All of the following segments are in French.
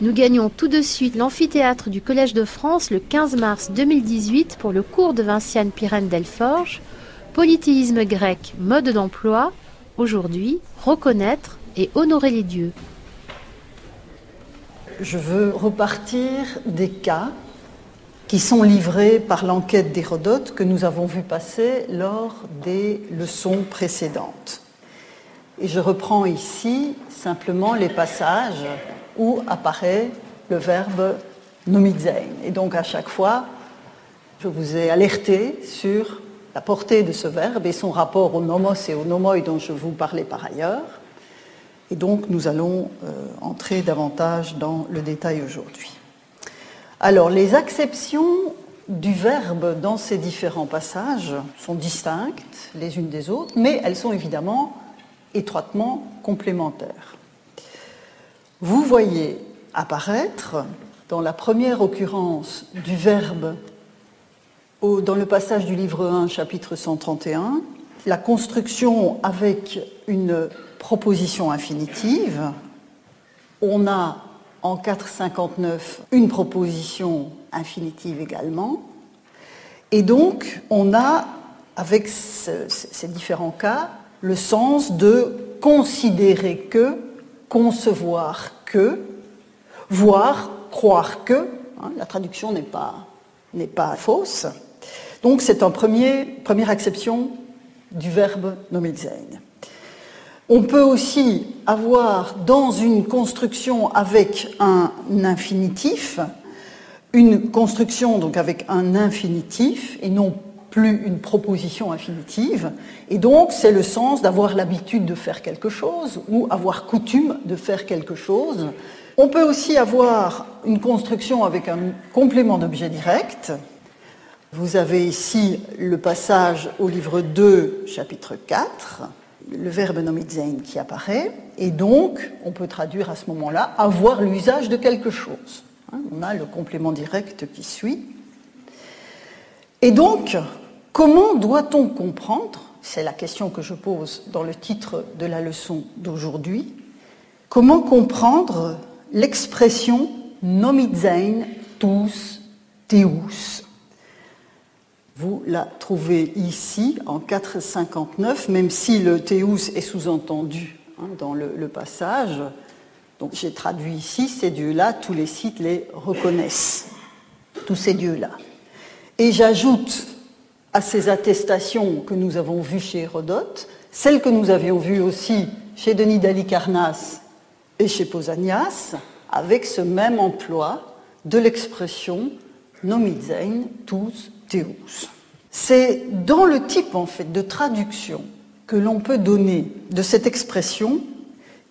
Nous gagnons tout de suite l'amphithéâtre du Collège de France le 15 mars 2018 pour le cours de Vinciane Pirenne-Delforge, Polythéisme grec, mode d'emploi, aujourd'hui, reconnaître et honorer les dieux. Je veux repartir des cas qui sont livrés par l'enquête d'Hérodote que nous avons vu passer lors des leçons précédentes. Et je reprends ici simplement les passages où apparaît le verbe nomizein. Et donc à chaque fois, je vous ai alerté sur la portée de ce verbe et son rapport au nomos et au nomoi dont je vous parlais par ailleurs. Et donc nous allons entrer davantage dans le détail aujourd'hui. Alors, les acceptions du verbe dans ces différents passages sont distinctes les unes des autres, mais elles sont évidemment étroitement complémentaires. Vous voyez apparaître, dans la première occurrence du verbe, dans le passage du livre 1, chapitre 131, la construction avec une proposition infinitive. On a en 4,59, une proposition infinitive également. Et donc, on a, avec ces différents cas, le sens de considérer que, concevoir que, voir, croire que. La traduction n'est pas fausse. Donc, c'est une première acception du verbe nomizein. On peut aussi avoir dans une construction avec un infinitif, une construction donc avec un infinitif et non plus une proposition infinitive. Et donc c'est le sens d'avoir l'habitude de faire quelque chose ou avoir coutume de faire quelque chose. On peut aussi avoir une construction avec un complément d'objet direct. Vous avez ici le passage au livre 2, chapitre 4. Le verbe nomizein qui apparaît, et donc on peut traduire à ce moment-là avoir l'usage de quelque chose. On a le complément direct qui suit. Et donc, comment doit-on comprendre, c'est la question que je pose dans le titre de la leçon d'aujourd'hui, comment comprendre l'expression nomizein tous theous? Vous la trouvez ici en 4,59, même si le théous est sous-entendu dans le passage. Donc j'ai traduit ici, ces dieux-là, tous les sites les reconnaissent, tous ces dieux-là. Et j'ajoute à ces attestations que nous avons vues chez Hérodote, celles que nous avions vues aussi chez Denis d'Halicarnasse et chez Pausanias, avec ce même emploi de l'expression nomizein tous theous. C'est dans le type en fait de traduction que l'on peut donner de cette expression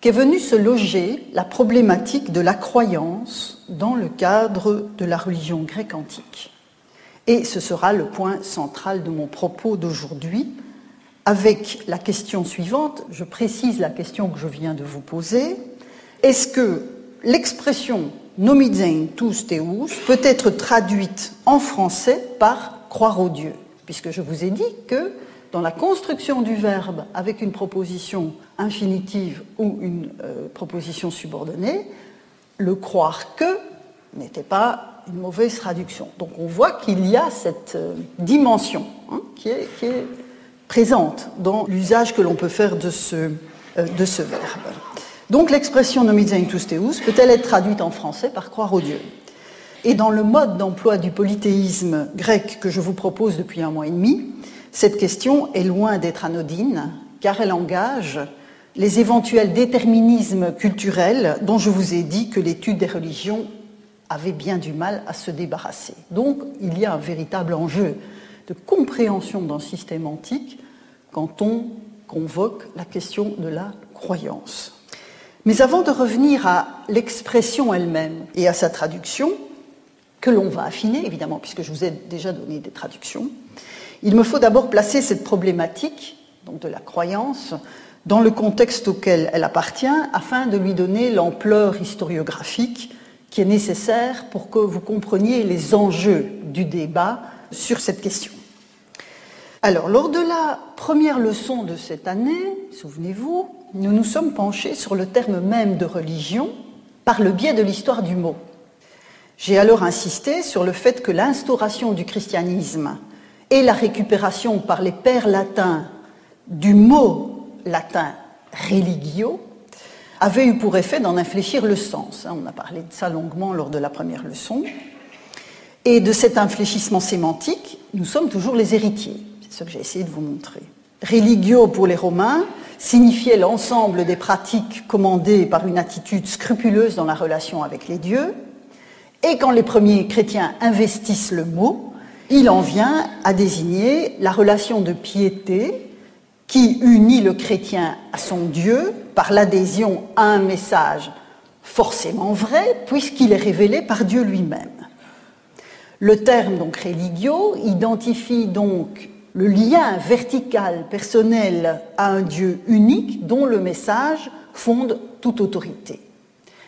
qu'est venue se loger la problématique de la croyance dans le cadre de la religion grecque antique. Et ce sera le point central de mon propos d'aujourd'hui, avec la question suivante, je précise la question que je viens de vous poser, est-ce que l'expression nomizein tous theous peut être traduite en français par croire aux dieux, puisque je vous ai dit que dans la construction du verbe avec une proposition infinitive ou une proposition subordonnée, le croire que n'était pas une mauvaise traduction. Donc on voit qu'il y a cette dimension qui est présente dans l'usage que l'on peut faire de ce verbe. Donc l'expression nomizein tous theous peut-elle être traduite en français par croire aux dieux? Et dans le mode d'emploi du polythéisme grec que je vous propose depuis 1 mois et demi, cette question est loin d'être anodine, car elle engage les éventuels déterminismes culturels dont je vous ai dit que l'étude des religions avait bien du mal à se débarrasser. Donc il y a un véritable enjeu de compréhension d'un système antique quand on convoque la question de la croyance. Mais avant de revenir à l'expression elle-même et à sa traduction, que l'on va affiner, évidemment, puisque je vous ai déjà donné des traductions, il me faut d'abord placer cette problématique, donc de la croyance, dans le contexte auquel elle appartient, afin de lui donner l'ampleur historiographique qui est nécessaire pour que vous compreniez les enjeux du débat sur cette question. Alors, lors de la première leçon de cette année, souvenez-vous, nous nous sommes penchés sur le terme même de religion par le biais de l'histoire du mot. J'ai alors insisté sur le fait que l'instauration du christianisme et la récupération par les pères latins du mot latin religio avaient eu pour effet d'en infléchir le sens. On a parlé de ça longuement lors de la première leçon. Et de cet infléchissement sémantique, nous sommes toujours les héritiers. C'est ce que j'ai essayé de vous montrer. Religio pour les Romains signifiait l'ensemble des pratiques commandées par une attitude scrupuleuse dans la relation avec les dieux. Et quand les premiers chrétiens investissent le mot, il en vient à désigner la relation de piété qui unit le chrétien à son Dieu par l'adhésion à un message forcément vrai, puisqu'il est révélé par Dieu lui-même. Le terme, donc, religio, identifie donc le lien vertical personnel à un Dieu unique dont le message fonde toute autorité.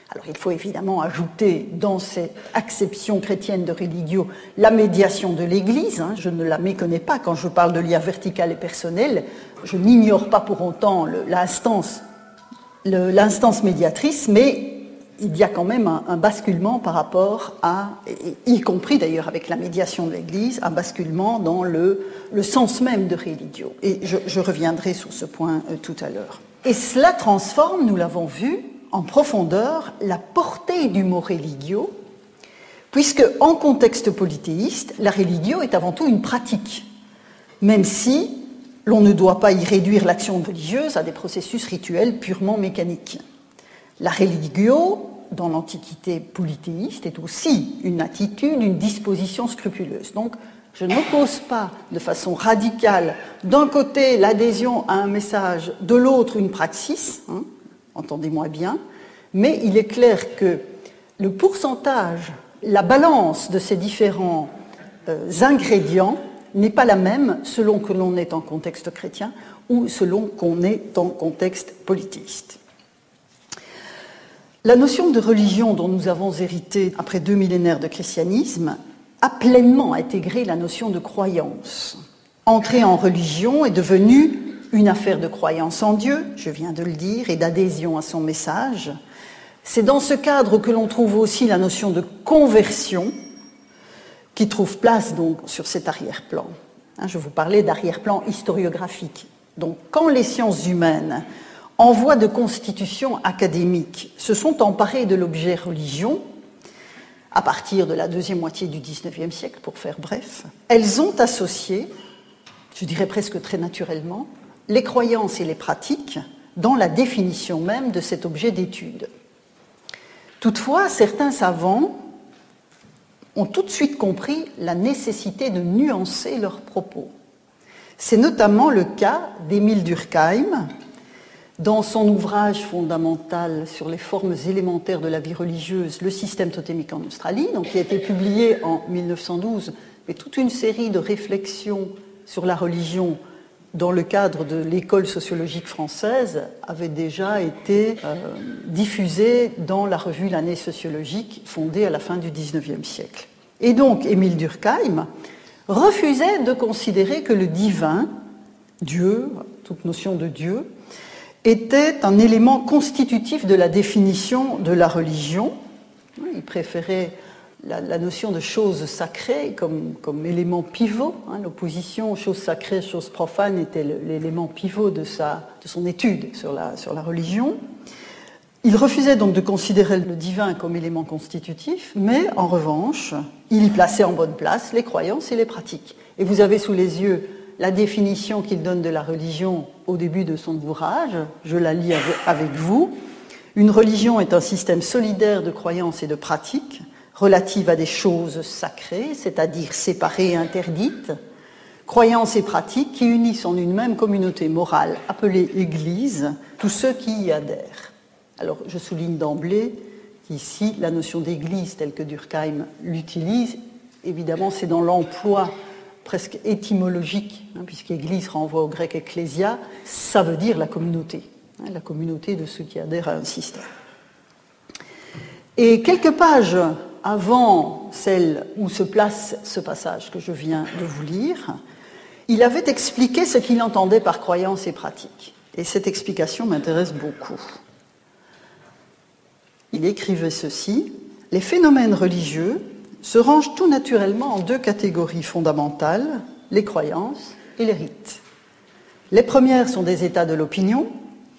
Alors, il faut évidemment ajouter dans cette acception chrétienne de religio la médiation de l'Église. Je ne la méconnais pas quand je parle de lien vertical et personnel. Je n'ignore pas pour autant l'instance médiatrice, mais il y a quand même un basculement par rapport à, y compris d'ailleurs avec la médiation de l'Église, un basculement dans le sens même de religio. Et je reviendrai sur ce point tout à l'heure. Et cela transforme, nous l'avons vu, en profondeur la portée du mot religio, puisque en contexte polythéiste, la religio est avant tout une pratique, même si l'on ne doit pas y réduire l'action religieuse à des processus rituels purement mécaniques. La religio, dans l'Antiquité polythéiste, est aussi une attitude, une disposition scrupuleuse. Donc, je n'oppose pas de façon radicale, d'un côté, l'adhésion à un message, de l'autre, une praxis, entendez-moi bien, mais il est clair que le pourcentage, la balance de ces différents ingrédients n'est pas la même selon que l'on est en contexte chrétien ou selon qu'on est en contexte polythéiste. La notion de religion dont nous avons hérité après 2 millénaires de christianisme a pleinement intégré la notion de croyance. Entrer en religion est devenue une affaire de croyance en Dieu, je viens de le dire, et d'adhésion à son message. C'est dans ce cadre que l'on trouve aussi la notion de conversion, qui trouve place donc sur cet arrière-plan. Je vous parlais d'arrière-plan historiographique. Donc, quand les sciences humaines, en voie de constitution académique, se sont emparées de l'objet religion, à partir de la deuxième moitié du XIXe siècle, pour faire bref, elles ont associé, je dirais presque très naturellement, les croyances et les pratiques dans la définition même de cet objet d'étude. Toutefois, certains savants ont tout de suite compris la nécessité de nuancer leurs propos. C'est notamment le cas d'Émile Durkheim, dans son ouvrage fondamental sur les formes élémentaires de la vie religieuse, Le système totémique en Australie, donc qui a été publié en 1912, mais toute une série de réflexions sur la religion dans le cadre de l'école sociologique française avait déjà été diffusée dans la revue L'année sociologique fondée à la fin du XIXe siècle. Et donc Émile Durkheim refusait de considérer que le divin, Dieu, toute notion de Dieu, était un élément constitutif de la définition de la religion. Il préférait la notion de chose sacrée comme élément pivot. L'opposition chose sacrée, chose profane était l'élément pivot de son étude sur la religion. Il refusait donc de considérer le divin comme élément constitutif, mais en revanche, il y plaçait en bonne place les croyances et les pratiques. Et vous avez sous les yeux la définition qu'il donne de la religion au début de son ouvrage, je la lis avec vous. Une religion est un système solidaire de croyances et de pratiques relatives à des choses sacrées, c'est-à-dire séparées et interdites, croyances et pratiques qui unissent en une même communauté morale appelée Église tous ceux qui y adhèrent. Alors je souligne d'emblée qu'ici la notion d'Église telle que Durkheim l'utilise, évidemment c'est dans l'emploi presque étymologique, puisqu'Église renvoie au grec ecclésia, ça veut dire la communauté de ceux qui adhèrent à un système. Et quelques pages avant celle où se place ce passage que je viens de vous lire, il avait expliqué ce qu'il entendait par croyance et pratique. Et cette explication m'intéresse beaucoup. il écrivait ceci: « Les phénomènes religieux se rangent tout naturellement en deux catégories fondamentales, les croyances et les rites. Les premières sont des états de l'opinion,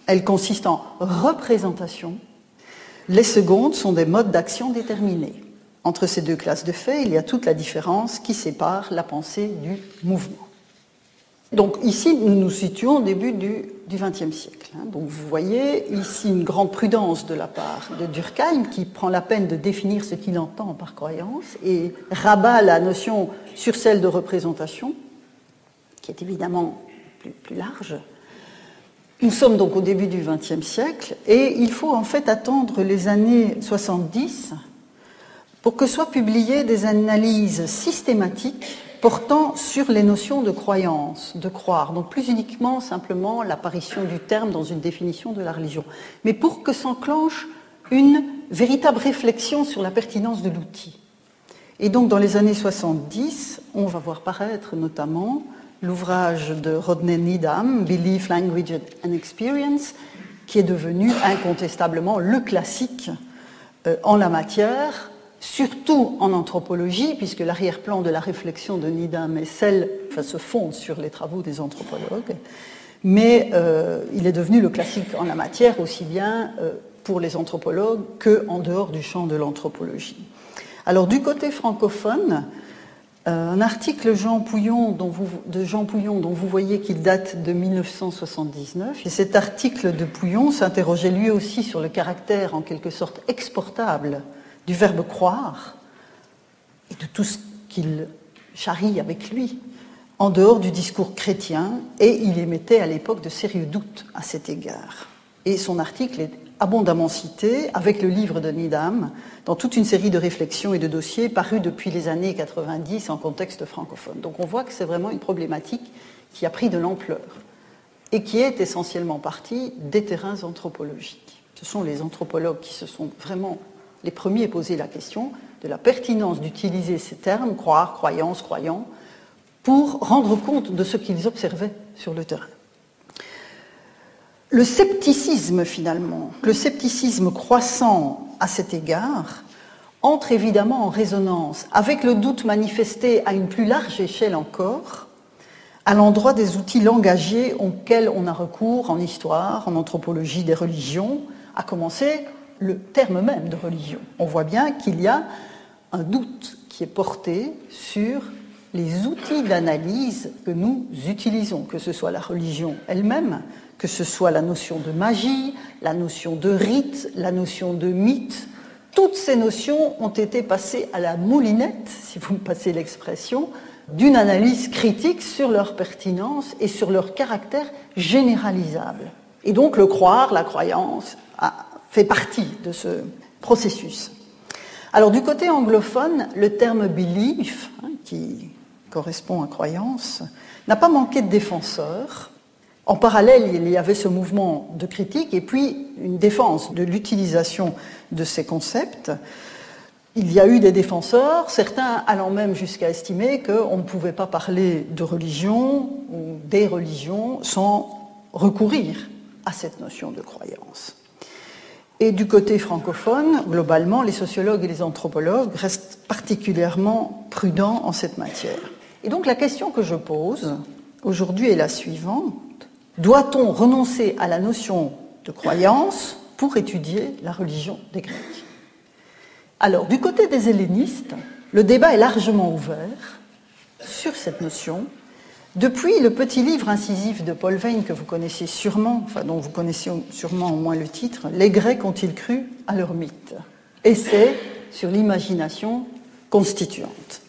elles consistent en représentation. Les secondes sont des modes d'action déterminés. Entre ces deux classes de faits, il y a toute la différence qui sépare la pensée du mouvement. » Donc ici, nous nous situons au début du XXe siècle. Donc vous voyez ici une grande prudence de la part de Durkheim qui prend la peine de définir ce qu'il entend par croyance et rabat la notion sur celle de représentation, qui est évidemment plus large. Nous sommes donc au début du XXe siècle et il faut en fait attendre les années 70 pour que soient publiées des analyses systématiques portant sur les notions de croyance, de croire, donc plus uniquement simplement l'apparition du terme dans une définition de la religion, mais pour que s'enclenche une véritable réflexion sur la pertinence de l'outil. Et donc dans les années 70, on va voir paraître notamment l'ouvrage de Rodney Needham, Belief, Language and Experience, qui est devenu incontestablement le classique en la matière, surtout en anthropologie, puisque l'arrière-plan de la réflexion de Needham se fonde sur les travaux des anthropologues, mais il est devenu le classique en la matière, aussi bien pour les anthropologues qu'en dehors du champ de l'anthropologie. Alors du côté francophone, un article de Jean Pouillon dont vous voyez qu'il date de 1979, et cet article de Pouillon s'interrogeait lui aussi sur le caractère en quelque sorte exportable du verbe croire et de tout ce qu'il charrie avec lui en dehors du discours chrétien, et il émettait à l'époque de sérieux doutes à cet égard. Et son article est abondamment cité avec le livre de Needham dans toute une série de réflexions et de dossiers parus depuis les années 90 en contexte francophone. Donc on voit que c'est vraiment une problématique qui a pris de l'ampleur et qui est essentiellement partie des terrains anthropologiques. Ce sont les anthropologues qui se sont vraiment les premiers à poser la question de la pertinence d'utiliser ces termes, croire, croyance, croyant, pour rendre compte de ce qu'ils observaient sur le terrain. Le scepticisme, finalement, le scepticisme croissant à cet égard, entre évidemment en résonance avec le doute manifesté à une plus large échelle encore, à l'endroit des outils langagiers auxquels on a recours en histoire, en anthropologie des religions, à commencer le terme même de religion. On voit bien qu'il y a un doute qui est porté sur les outils d'analyse que nous utilisons, que ce soit la religion elle-même, que ce soit la notion de magie, la notion de rite, la notion de mythe. Toutes ces notions ont été passées à la moulinette, si vous me passez l'expression, d'une analyse critique sur leur pertinence et sur leur caractère généralisable. Et donc le croire, la croyance, fait partie de ce processus. Alors du côté anglophone, le terme belief, qui correspond à croyance, n'a pas manqué de défenseurs. En parallèle, il y avait ce mouvement de critique et puis une défense de l'utilisation de ces concepts. Il y a eu des défenseurs, certains allant même jusqu'à estimer qu'on ne pouvait pas parler de religion ou des religions sans recourir à cette notion de croyance. Et du côté francophone, globalement, les sociologues et les anthropologues restent particulièrement prudents en cette matière. Et donc la question que je pose aujourd'hui est la suivante. Doit-on renoncer à la notion de croyance pour étudier la religion des Grecs ? Alors, du côté des hellénistes, le débat est largement ouvert sur cette notion. Depuis le petit livre incisif de Paul Veyne que vous connaissez sûrement, enfin dont vous connaissez sûrement au moins le titre, « Les Grecs ont-ils cru à leur mythe ?» Essai sur l'imagination constituante.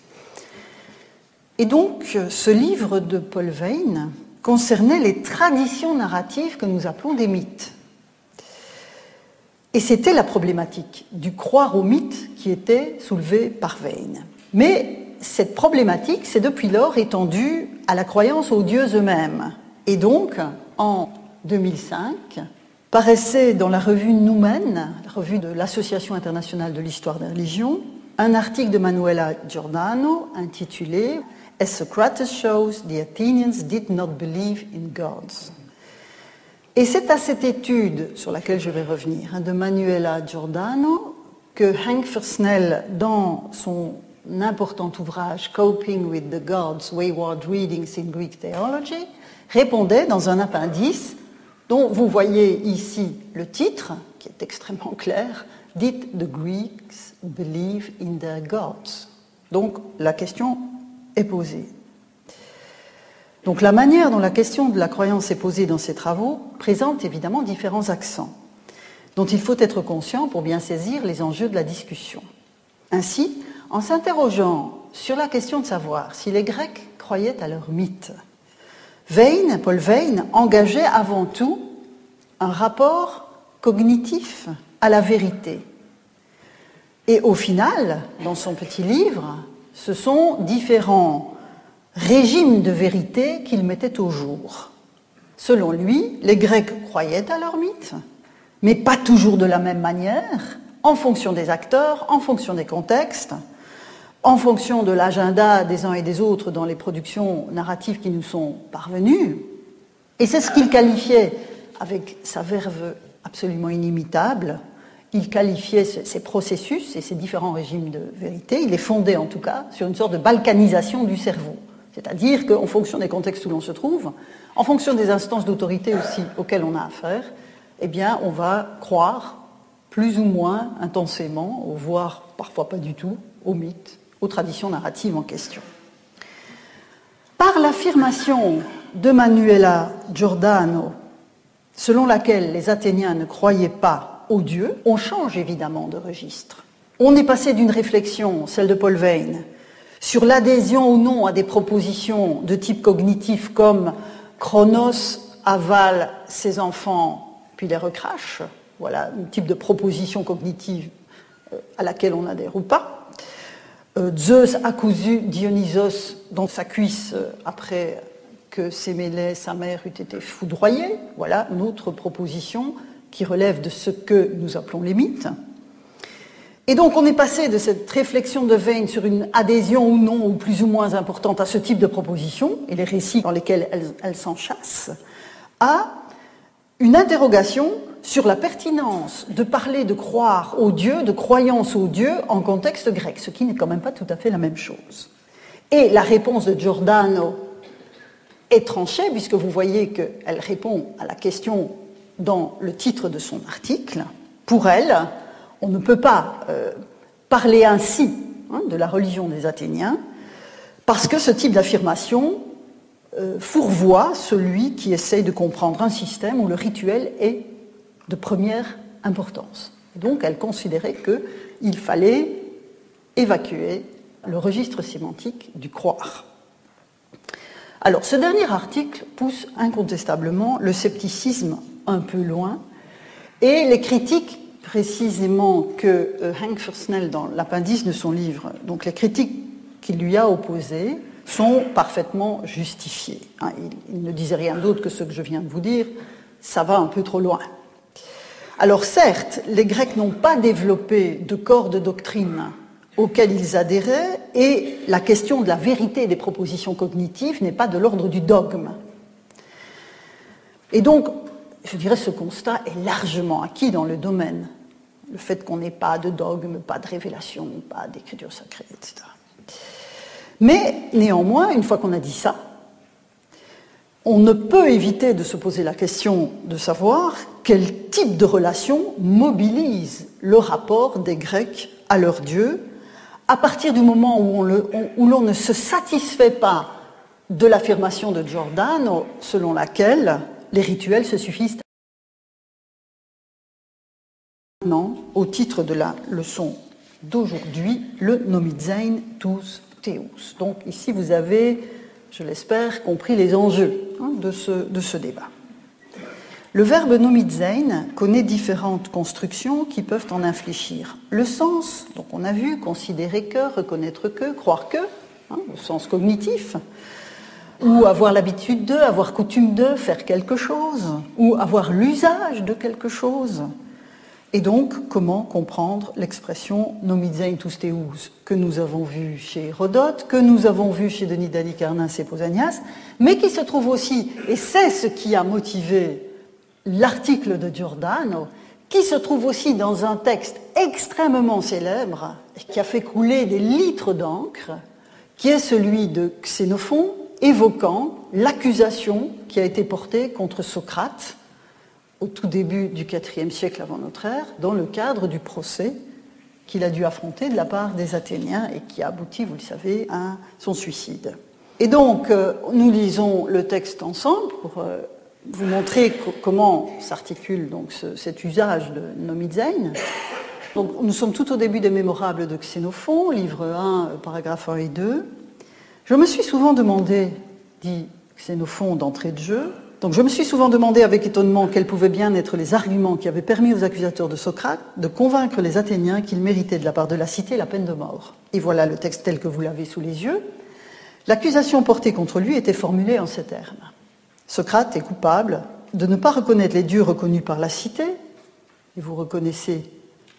Et donc, ce livre de Paul Veyne concernait les traditions narratives que nous appelons des mythes. Et c'était la problématique du croire au mythe qui était soulevée par Veyne. Mais cette problématique s'est depuis lors étendue à la croyance aux dieux eux-mêmes. Et donc, en 2005, paraissait dans la revue Numen, la revue de l'Association internationale de l'histoire des religions, un article de Manuela Giordano intitulé « As Socrates shows, the Athenians did not believe in gods ». Et c'est à cette étude, sur laquelle je vais revenir, de Manuela Giordano, que Henk Versnell, dans son important ouvrage Coping with the Gods, Wayward Readings in Greek Theology, répondait dans un appendice dont vous voyez ici le titre, qui est extrêmement clair, « Did the Greeks believe in their gods ?» Donc la question est posée. Donc la manière dont la question de la croyance est posée dans ces travaux présente évidemment différents accents, dont il faut être conscient pour bien saisir les enjeux de la discussion. Ainsi, en s'interrogeant sur la question de savoir si les Grecs croyaient à leur mythe, Paul Veyne engageait avant tout un rapport cognitif à la vérité. Et au final, dans son petit livre, ce sont différents régimes de vérité qu'il mettait au jour. Selon lui, les Grecs croyaient à leur mythe, mais pas toujours de la même manière, en fonction des acteurs, en fonction des contextes, en fonction de l'agenda des uns et des autres dans les productions narratives qui nous sont parvenues. Et c'est ce qu'il qualifiait, avec sa verve absolument inimitable, il qualifiait ces processus et ces différents régimes de vérité, il les fondait en tout cas sur une sorte de balkanisation du cerveau. C'est-à-dire qu'en fonction des contextes où l'on se trouve, en fonction des instances d'autorité aussi auxquelles on a affaire, eh bien, on va croire plus ou moins intensément, voire parfois pas du tout, aux mythes, aux traditions narratives en question. Par l'affirmation de Manuela Giordano, selon laquelle les Athéniens ne croyaient pas aux dieux, on change évidemment de registre. On est passé d'une réflexion, celle de Paul Veyne, sur l'adhésion ou non à des propositions de type cognitif comme Chronos avale ses enfants puis les recrache, voilà un type de proposition cognitive à laquelle on adhère ou pas. Zeus a cousu Dionysos dans sa cuisse après que Sémélé, sa mère, eût été foudroyée. Voilà une autre proposition qui relève de ce que nous appelons les mythes. Et donc on est passé de cette réflexion de Veyne sur une adhésion ou non, ou plus ou moins importante à ce type de proposition, et les récits dans lesquels elles s'enchâssent, à une interrogation sur la pertinence de parler de croire aux dieux, de croyance aux dieux en contexte grec, ce qui n'est quand même pas tout à fait la même chose. Et la réponse de Giordano est tranchée, puisque vous voyez qu'elle répond à la question dans le titre de son article. Pour elle, on ne peut pas parler ainsi de la religion des Athéniens, parce que ce type d'affirmation fourvoie celui qui essaye de comprendre un système où le rituel est de première importance. Et donc elle considérait qu'il fallait évacuer le registre sémantique du croire. Alors ce dernier article pousse incontestablement le scepticisme un peu loin, et les critiques précisément que Henk Versnell dans l'appendice de son livre, donc les critiques qu'il lui a opposées, sont parfaitement justifiées. Il ne disait rien d'autre que ce que je viens de vous dire, ça va un peu trop loin. Alors certes, les Grecs n'ont pas développé de corps de doctrine auxquels ils adhéraient, et la question de la vérité des propositions cognitives n'est pas de l'ordre du dogme. Et donc, je dirais ce constat est largement acquis dans le domaine. Le fait qu'on n'ait pas de dogme, pas de révélation, pas d'écriture sacrée, etc. Mais néanmoins, une fois qu'on a dit ça, on ne peut éviter de se poser la question de savoir quel type de relation mobilise le rapport des Grecs à leur Dieu à partir du moment où l'on ne se satisfait pas de l'affirmation de Giordano selon laquelle les rituels se suffisent. Maintenant, au titre de la leçon d'aujourd'hui, le nomizein tous théous. Donc ici vous avez, je l'espère, compris les enjeux de ce débat. Le verbe nomizein connaît différentes constructions qui peuvent en infléchir. Le sens, donc on a vu, considérer que, reconnaître que, croire que, au sens cognitif, ou avoir l'habitude de, avoir coutume de, faire quelque chose, ou avoir l'usage de quelque chose. Et donc, comment comprendre l'expression nomizein tous théous que nous avons vue chez Hérodote, que nous avons vue chez Denis d'Halicarnasse et Pausanias, mais qui se trouve aussi, et c'est ce qui a motivé l'article de Giordano, qui se trouve aussi dans un texte extrêmement célèbre, qui a fait couler des litres d'encre, qui est celui de Xénophon, évoquant l'accusation qui a été portée contre Socrate au tout début du IVe siècle avant notre ère, dans le cadre du procès qu'il a dû affronter de la part des Athéniens et qui a abouti, vous le savez, à son suicide. Et donc, nous lisons le texte ensemble pour vous montrer comment s'articule donc cet usage de nomizein. Donc, nous sommes tout au début des Mémorables de Xénophon, livre 1, paragraphes 1 et 2. Je me suis souvent demandé, dit Xénophon d'entrée de jeu, donc je me suis souvent demandé avec étonnement quels pouvaient bien être les arguments qui avaient permis aux accusateurs de Socrate de convaincre les Athéniens qu'ils méritaient de la part de la cité la peine de mort. Et voilà le texte tel que vous l'avez sous les yeux. L'accusation portée contre lui était formulée en ces termes. Socrate est coupable de ne pas reconnaître les dieux reconnus par la cité, et vous reconnaissez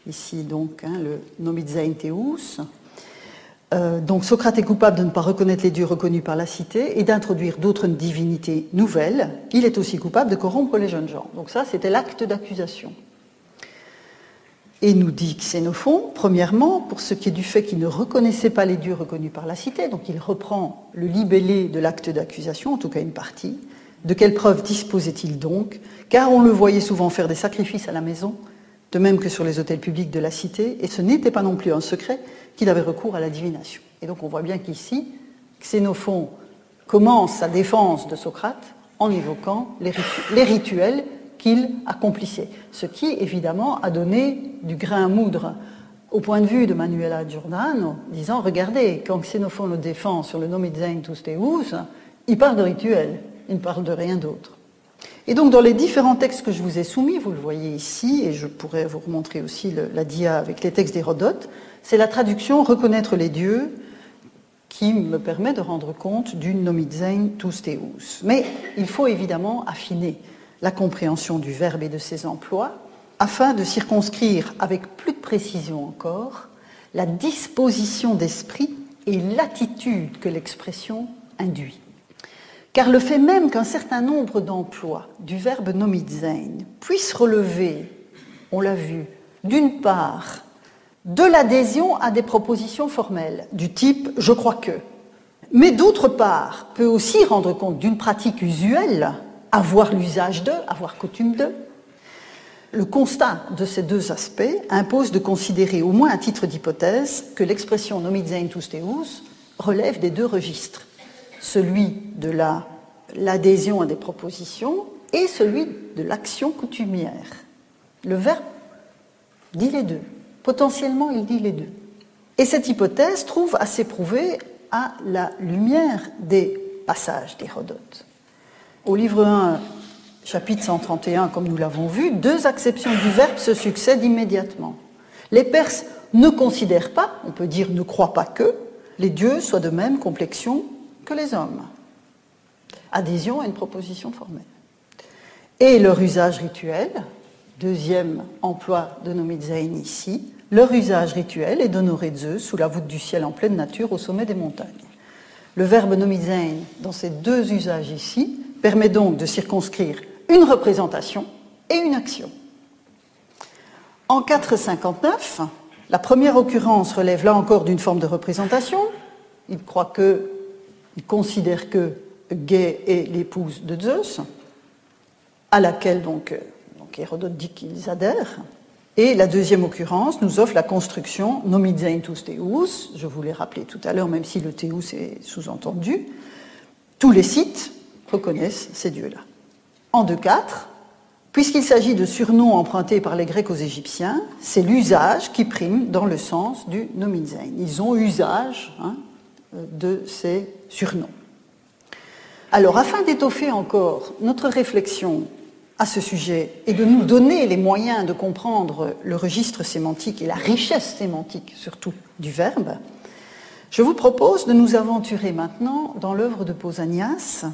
ici donc le nomizein theous. Donc Socrate est coupable de ne pas reconnaître les dieux reconnus par la cité et d'introduire d'autres divinités nouvelles. Il est aussi coupable de corrompre les jeunes gens. Donc ça, c'était l'acte d'accusation. Et nous dit Xénophon, premièrement, pour ce qui est du fait qu'il ne reconnaissait pas les dieux reconnus par la cité, donc il reprend le libellé de l'acte d'accusation, en tout cas une partie. De quelles preuves disposait-il donc? Car on le voyait souvent faire des sacrifices à la maison, de même que sur les autels publics de la cité, et ce n'était pas non plus un secret qu'il avait recours à la divination. Et donc on voit bien qu'ici, Xénophon commence sa défense de Socrate en évoquant les rituels qu'il accomplissait, ce qui évidemment a donné du grain à moudre au point de vue de Manuela Giordano, disant, regardez, quand Xénophon le défend sur le nomizein theous, il parle de rituels, il ne parle de rien d'autre. Et donc dans les différents textes que je vous ai soumis, vous le voyez ici, et je pourrais vous remontrer aussi la dia avec les textes d'Hérodote, c'est la traduction « reconnaître les dieux » qui me permet de rendre compte du nomizein theous. Mais il faut évidemment affiner la compréhension du verbe et de ses emplois afin de circonscrire avec plus de précision encore la disposition d'esprit et l'attitude que l'expression induit. Car le fait même qu'un certain nombre d'emplois du verbe nomizein puissent relever, on l'a vu, d'une part, de l'adhésion à des propositions formelles, du type « je crois que », mais d'autre part, peut aussi rendre compte d'une pratique usuelle, avoir l'usage de, avoir coutume de. Le constat de ces deux aspects impose de considérer, au moins à titre d'hypothèse, que l'expression nomizein theous relève des deux registres, celui de l'adhésion à des propositions et celui de l'action coutumière. Le verbe dit les deux. Potentiellement, il dit les deux. Et cette hypothèse trouve à s'éprouver à la lumière des passages d'Hérodote. Au livre 1, chapitre 131, comme nous l'avons vu, deux acceptions du verbe se succèdent immédiatement. Les Perses ne considèrent pas, on peut dire ne croient pas que, les dieux soient de même complexion que les hommes. Adhésion à une proposition formelle. Et leur usage rituel, deuxième emploi de nomizein ici, leur usage rituel est d'honorer Zeus sous la voûte du ciel en pleine nature au sommet des montagnes. Le verbe nomizein, dans ces deux usages ici, permet donc de circonscrire une représentation et une action. En 459, la première occurrence relève là encore d'une forme de représentation. Il considère que Gai est l'épouse de Zeus, à laquelle donc Hérodote dit qu'ils adhèrent. Et la deuxième occurrence nous offre la construction nomizein theous. Je vous l'ai rappelé tout à l'heure, même si le théous est sous-entendu. Tous les sites reconnaissent ces dieux-là. En 2.4, puisqu'il s'agit de surnoms empruntés par les Grecs aux Égyptiens, c'est l'usage qui prime dans le sens du nomizein. Ils ont usage de ces surnoms. Alors, afin d'étoffer encore notre réflexion à ce sujet et de nous donner les moyens de comprendre le registre sémantique et la richesse sémantique surtout du verbe, je vous propose de nous aventurer maintenant dans l'œuvre de Pausanias.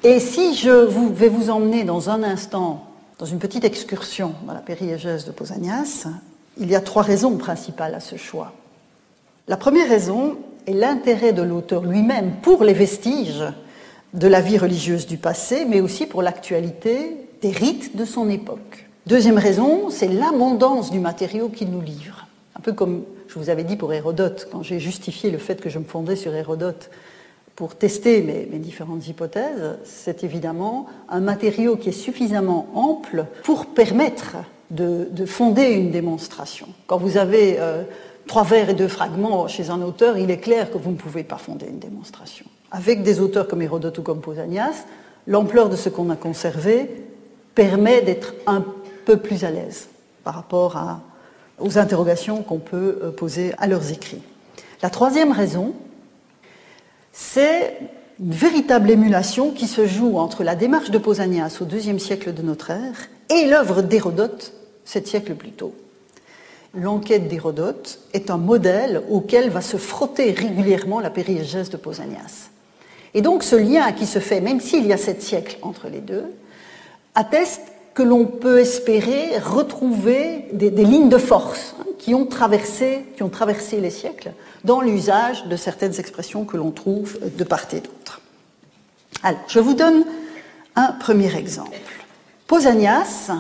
Et si je vais vous emmener dans un instant dans une petite excursion dans la périégèse de Pausanias, il y a trois raisons principales à ce choix. La première raison est l'intérêt de l'auteur lui-même pour les vestiges de la vie religieuse du passé, mais aussi pour l'actualité des rites de son époque. Deuxième raison, c'est l'abondance du matériau qu'il nous livre. Un peu comme je vous avais dit pour Hérodote, quand j'ai justifié le fait que je me fondais sur Hérodote pour tester mes différentes hypothèses, c'est évidemment un matériau qui est suffisamment ample pour permettre de fonder une démonstration. Quand vous avez 3 vers et 2 fragments chez un auteur, il est clair que vous ne pouvez pas fonder une démonstration. Avec des auteurs comme Hérodote ou comme Pausanias, l'ampleur de ce qu'on a conservé permet d'être un peu plus à l'aise par rapport aux interrogations qu'on peut poser à leurs écrits. La troisième raison, c'est une véritable émulation qui se joue entre la démarche de Pausanias au IIe siècle de notre ère et l'œuvre d'Hérodote 7 siècles plus tôt. L'enquête d'Hérodote est un modèle auquel va se frotter régulièrement la périégèse de Pausanias. Et donc ce lien qui se fait, même s'il y a 7 siècles entre les deux, atteste que l'on peut espérer retrouver des lignes de force qui ont traversé les siècles dans l'usage de certaines expressions que l'on trouve de part et d'autre. Alors, je vous donne un premier exemple. Pausanias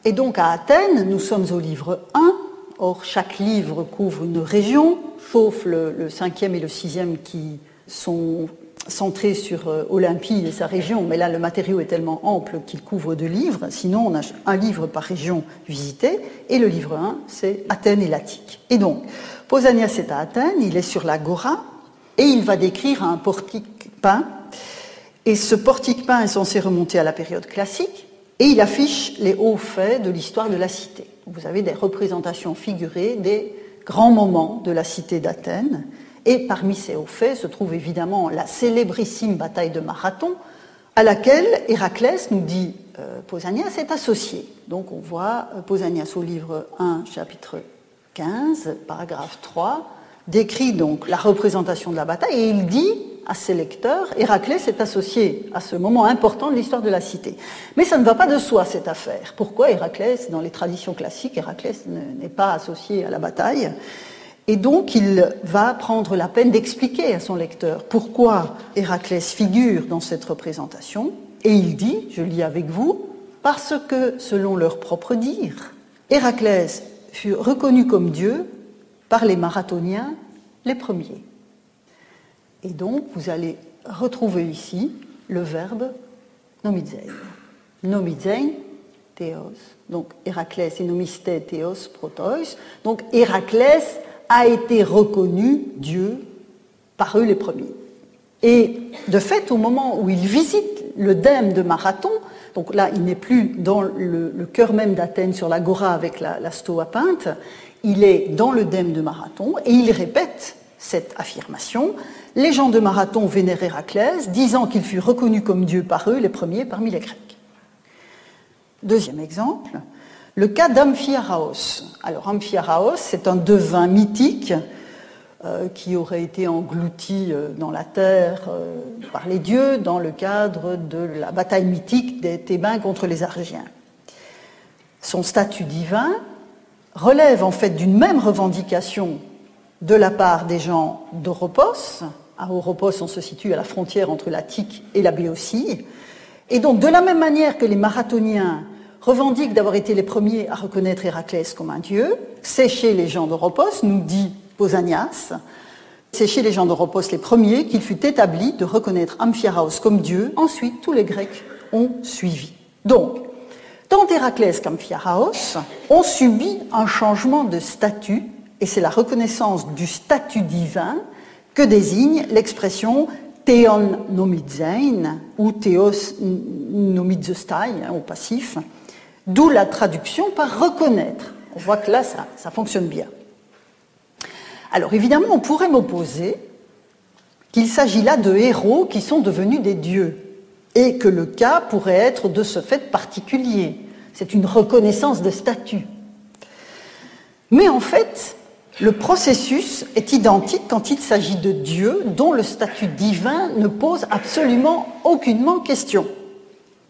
est donc à Athènes, nous sommes au livre 1, or chaque livre couvre une région, sauf le 5e et le 6e qui sont centré sur Olympie et sa région, mais là le matériau est tellement ample qu'il couvre 2 livres, sinon on a un livre par région visitée, et le livre 1 c'est Athènes et l'Attique. Et donc, Pausanias est à Athènes, il est sur l'agora, et il va décrire un portique peint, et ce portique peint est censé remonter à la période classique, et il affiche les hauts faits de l'histoire de la cité. Vous avez des représentations figurées des grands moments de la cité d'Athènes, et parmi ces hauts faits se trouve évidemment la célébrissime bataille de Marathon, à laquelle Héraclès, nous dit Pausanias, est associé. Donc on voit Pausanias au livre 1, chapitre 15, paragraphe 3, décrit donc la représentation de la bataille, et il dit à ses lecteurs, Héraclès est associé à ce moment important de l'histoire de la cité. Mais ça ne va pas de soi, cette affaire. Pourquoi Héraclès, dans les traditions classiques, Héraclès n'est pas associé à la bataille ? Et donc, il va prendre la peine d'expliquer à son lecteur pourquoi Héraclès figure dans cette représentation. Et il dit, je lis avec vous, parce que, selon leur propre dire, Héraclès fut reconnu comme Dieu par les Marathoniens les premiers. Et donc, vous allez retrouver ici le verbe nomizein. Nomizein, théos. Donc, Héraclès et nomiste, théos, protois. Donc, Héraclès a été reconnu Dieu par eux les premiers. Et de fait, au moment où il visite le dème de Marathon, donc là, il n'est plus dans le cœur même d'Athènes sur l'agora avec la stoa peinte, il est dans le dème de Marathon et il répète cette affirmation. Les gens de Marathon vénèrent Héraclès, disant qu'il fut reconnu comme Dieu par eux les premiers parmi les Grecs. Deuxième exemple, le cas d'Amphiaraos. Alors Amphiaraos, c'est un devin mythique qui aurait été englouti dans la terre par les dieux dans le cadre de la bataille mythique des Thébains contre les Argiens. Son statut divin relève en fait d'une même revendication de la part des gens d'Oropos. À Oropos, on se situe à la frontière entre l'Attique et la Béotie. Et donc, de la même manière que les Marathoniens revendiquent d'avoir été les premiers à reconnaître Héraclès comme un dieu, c'est chez les gens d'Oropos, nous dit Pausanias, c'est chez les gens d'Oropos les premiers qu'il fut établi de reconnaître Amphiaraos comme dieu. Ensuite, tous les Grecs ont suivi. Donc, tant Héraclès qu'Amphiaraos ont subi un changement de statut, et c'est la reconnaissance du statut divin que désigne l'expression Theon nomizein ou Theos nomizestai au passif, d'où la traduction par reconnaître. On voit que là, ça fonctionne bien. Alors évidemment, on pourrait m'opposer qu'il s'agit là de héros qui sont devenus des dieux et que le cas pourrait être de ce fait particulier. C'est une reconnaissance de statut. Mais en fait, le processus est identique quand il s'agit de dieux dont le statut divin ne pose absolument aucunement question.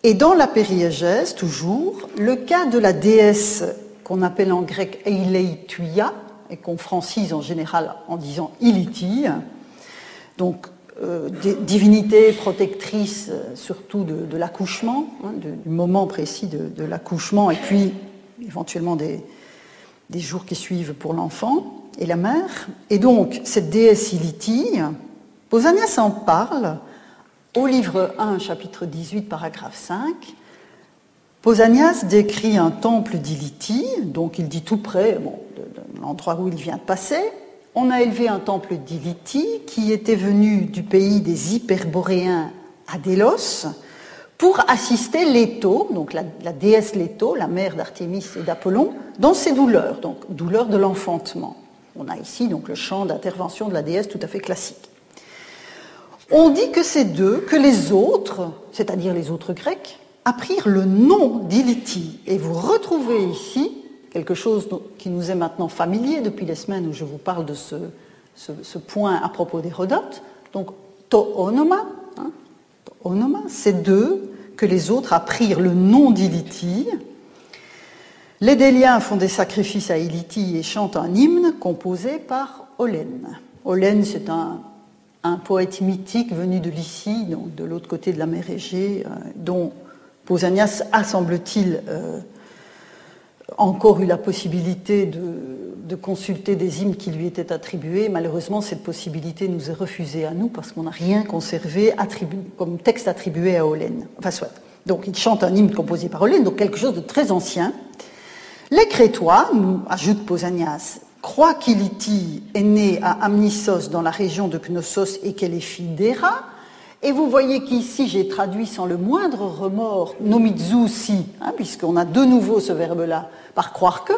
Et dans la périégèse, toujours, le cas de la déesse qu'on appelle en grec Eileituia, et qu'on francise en général en disant Iliti, donc divinité protectrice surtout de l'accouchement, hein, du moment précis de l'accouchement, et puis éventuellement des jours qui suivent pour l'enfant et la mère. Et donc, cette déesse Iliti, Pausanias en parle au livre 1, chapitre 18, paragraphe 5. Pausanias décrit un temple d'Iliti, donc il dit tout près de l'endroit où il vient de passer. On a élevé un temple d'Iliti qui était venu du pays des Hyperboréens à Délos pour assister Léto, donc la déesse Léto, la mère d'Artémis et d'Apollon, dans ses douleurs, donc douleurs de l'enfantement. On a ici donc le champ d'intervention de la déesse tout à fait classique. On dit que ces deux, que les autres, c'est-à-dire les autres Grecs, apprirent le nom d'Iliti. Et vous retrouvez ici quelque chose qui nous est maintenant familier depuis les semaines où je vous parle de ce point à propos d'Hérodote. Donc, to'onoma, c'est d'eux que les autres apprirent le nom d'Iliti. Les Déliens font des sacrifices à Iliti et chantent un hymne composé par Olène. Olène, c'est un poète mythique venu de Lycie, donc de l'autre côté de la mer Égée, dont Pausanias a, semble-t-il, encore eu la possibilité de consulter des hymnes qui lui étaient attribués. Malheureusement, cette possibilité nous est refusée à nous parce qu'on n'a rien conservé comme texte attribué à Olène. Enfin, soit. Donc, il chante un hymne composé par Olène, donc quelque chose de très ancien. Les Crétois, nous ajoute Pausanias, croient qu'Iliti est née à Amnisos dans la région de Knossos et qu'elle est fille d'Héra. Et vous voyez qu'ici, j'ai traduit sans le moindre remords nomizu si, puisqu'on a de nouveau ce verbe-là, par croire que.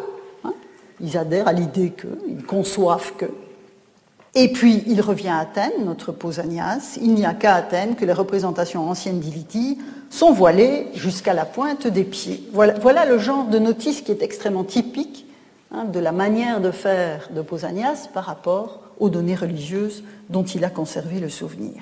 Ils adhèrent à l'idée que, ils conçoivent que. Et puis, il revient à Athènes, notre Pausanias. Il n'y a qu'à Athènes que les représentations anciennes d'Iliti sont voilées jusqu'à la pointe des pieds. Voilà le genre de notice qui est extrêmement typique de la manière de faire de Pausanias par rapport aux données religieuses dont il a conservé le souvenir.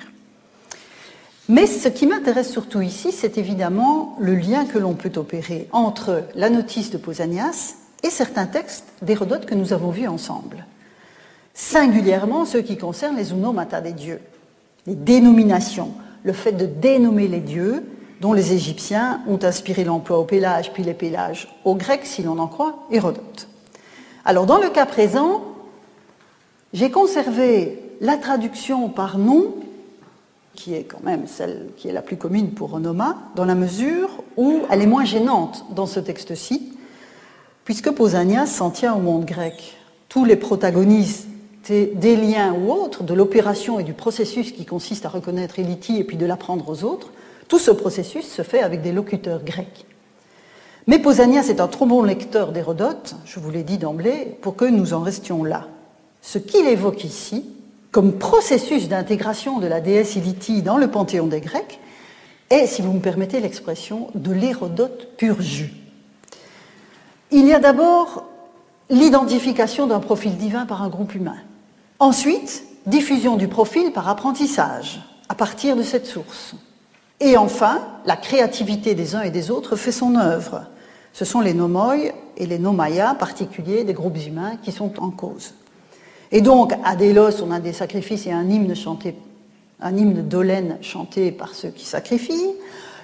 Mais ce qui m'intéresse surtout ici, c'est évidemment le lien que l'on peut opérer entre la notice de Pausanias et certains textes d'Hérodote que nous avons vus ensemble. Singulièrement ceux qui concernent les onomata des dieux, les dénominations, le fait de dénommer les dieux, dont les Égyptiens ont inspiré l'emploi au Pélage, puis les Pélages aux Grecs, si l'on en croit Hérodote. Alors, dans le cas présent, j'ai conservé la traduction par nom, qui est quand même celle qui est la plus commune pour onoma, dans la mesure où elle est moins gênante dans ce texte-ci, puisque Pausanias s'en tient au monde grec. Tous les protagonistes des liens ou autres, de l'opération et du processus qui consiste à reconnaître Iliti et puis de l'apprendre aux autres, tout ce processus se fait avec des locuteurs grecs. Mais Pausanias est un trop bon lecteur d'Hérodote, je vous l'ai dit d'emblée, pour que nous en restions là. Ce qu'il évoque ici, comme processus d'intégration de la déesse Iliti dans le panthéon des Grecs, est, si vous me permettez l'expression, de l'Hérodote pur jus. Il y a d'abord l'identification d'un profil divin par un groupe humain. Ensuite, diffusion du profil par apprentissage, à partir de cette source. Et enfin, la créativité des uns et des autres fait son œuvre. Ce sont les nomoi et les nomaya particuliers des groupes humains qui sont en cause. Et donc, à Délos, on a des sacrifices et un hymne d'Olène chanté par ceux qui sacrifient.